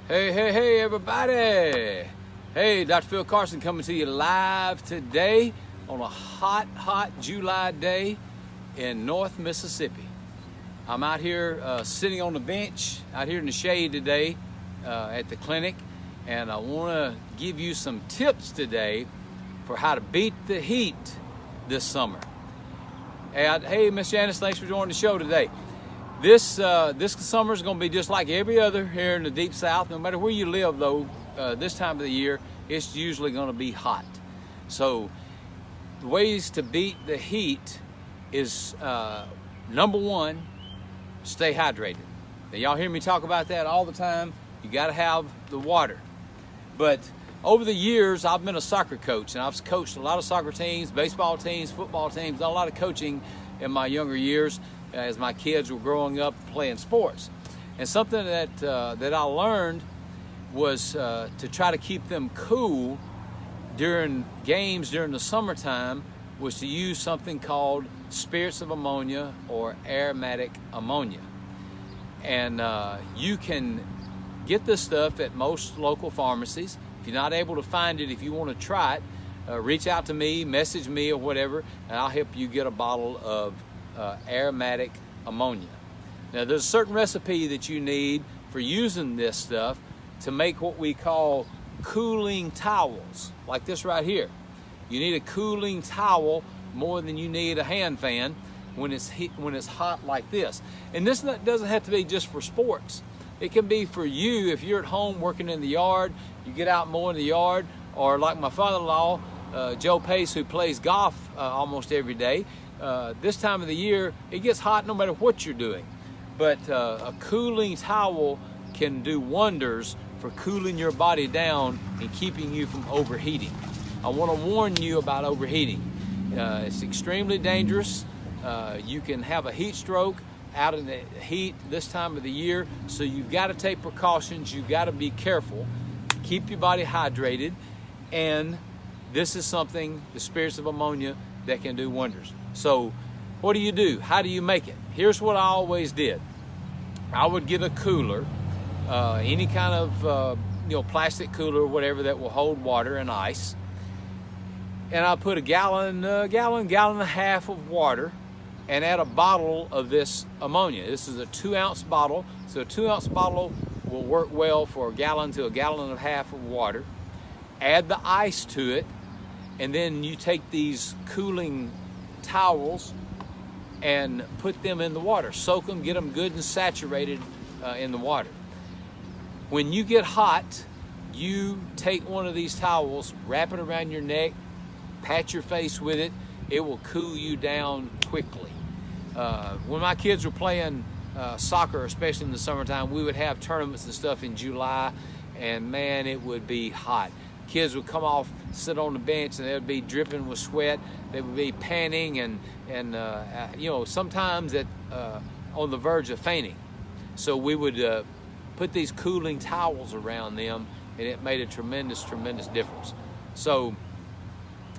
Hey, everybody. Hey, Dr. Phil Carson coming to you live today on a hot July day in North Mississippi. I'm out here sitting on the bench out here in the shade today at the clinic, and I want to give you some tips today for how to beat the heat this summer. Hey, Miss Janice, thanks for joining the show today. This summer is going to be just like every other here in the Deep South. No matter where you live, though, this time of the year, it's usually going to be hot. So the ways to beat the heat is, number one, stay hydrated. Now, y'all hear me talk about that all the time. You got to have the water. But over the years, I've been a soccer coach, and I've coached a lot of soccer teams, baseball teams, football teams, done a lot of coaching in my younger years as my kids were growing up playing sports. And something that I learned was to try to keep them cool during games during the summertime was to use something called spirits of ammonia or aromatic ammonia. And you can get this stuff at most local pharmacies. If you're not able to find it, if you want to try it, reach out to me, message me or whatever, and I'll help you get a bottle of aromatic ammonia. Now, there's a certain recipe that you need for using this stuff to make what we call cooling towels, like this right here. You need a cooling towel more than you need a hand fan when it's hot like this. And this doesn't have to be just for sports. It can be for you if you're at home working in the yard, you get out more in the yard, or like my father-in-law, Joe Pace, who plays golf almost every day. This time of the year, it gets hot no matter what you're doing. But a cooling towel can do wonders for cooling your body down and keeping you from overheating. I want to warn you about overheating. It's extremely dangerous. You can have a heat stroke out in the heat this time of the year, so you've got to take precautions. You've got to be careful. Keep your body hydrated, and this is something, the spirits of ammonia, that can do wonders. So what do? How do you make it? Here's what I always did. I would get a cooler, any kind of plastic cooler or whatever that will hold water and ice, and I put a gallon and a half of water and add a bottle of this ammonia. This is a 2-ounce bottle, so a 2-ounce bottle will work well for a gallon to a gallon and a half of water. Add the ice to it, and then you take these cooling towels and put them in the water. Soak them, get them good and saturated in the water. When you get hot, you take one of these towels, wrap it around your neck, pat your face with it. It will cool you down quickly. When my kids were playing soccer, especially in the summertime, we would have tournaments and stuff in July, and man, it would be hot. Kids would come off, sit on the bench, and they would be dripping with sweat. They would be panting and sometimes on the verge of fainting. So we would put these cooling towels around them, and it made a tremendous difference. So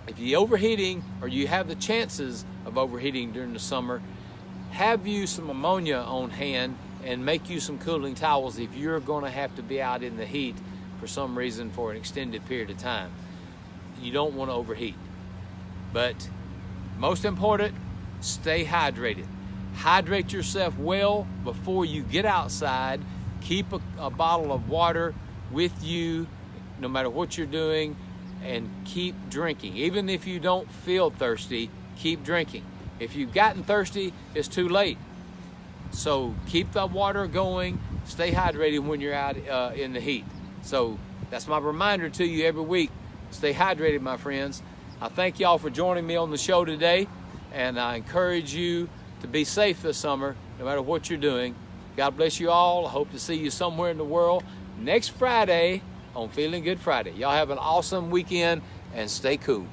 if you're overheating or you have the chances of overheating during the summer, have you some ammonia on hand and make you some cooling towels if you're going to have to be out in the heat for some reason for an extended period of time. You don't want to overheat. But most important, stay hydrated. Hydrate yourself well before you get outside. Keep a bottle of water with you no matter what you're doing, and keep drinking. Even if you don't feel thirsty, keep drinking. If you've gotten thirsty, it's too late. So keep the water going. Stay hydrated when you're out in the heat. So that's my reminder to you every week. Stay hydrated, my friends. I thank y'all for joining me on the show today, and I encourage you to be safe this summer, no matter what you're doing. God bless you all. I hope to see you somewhere in the world next Friday on Feeling Good Friday. Y'all have an awesome weekend and stay cool.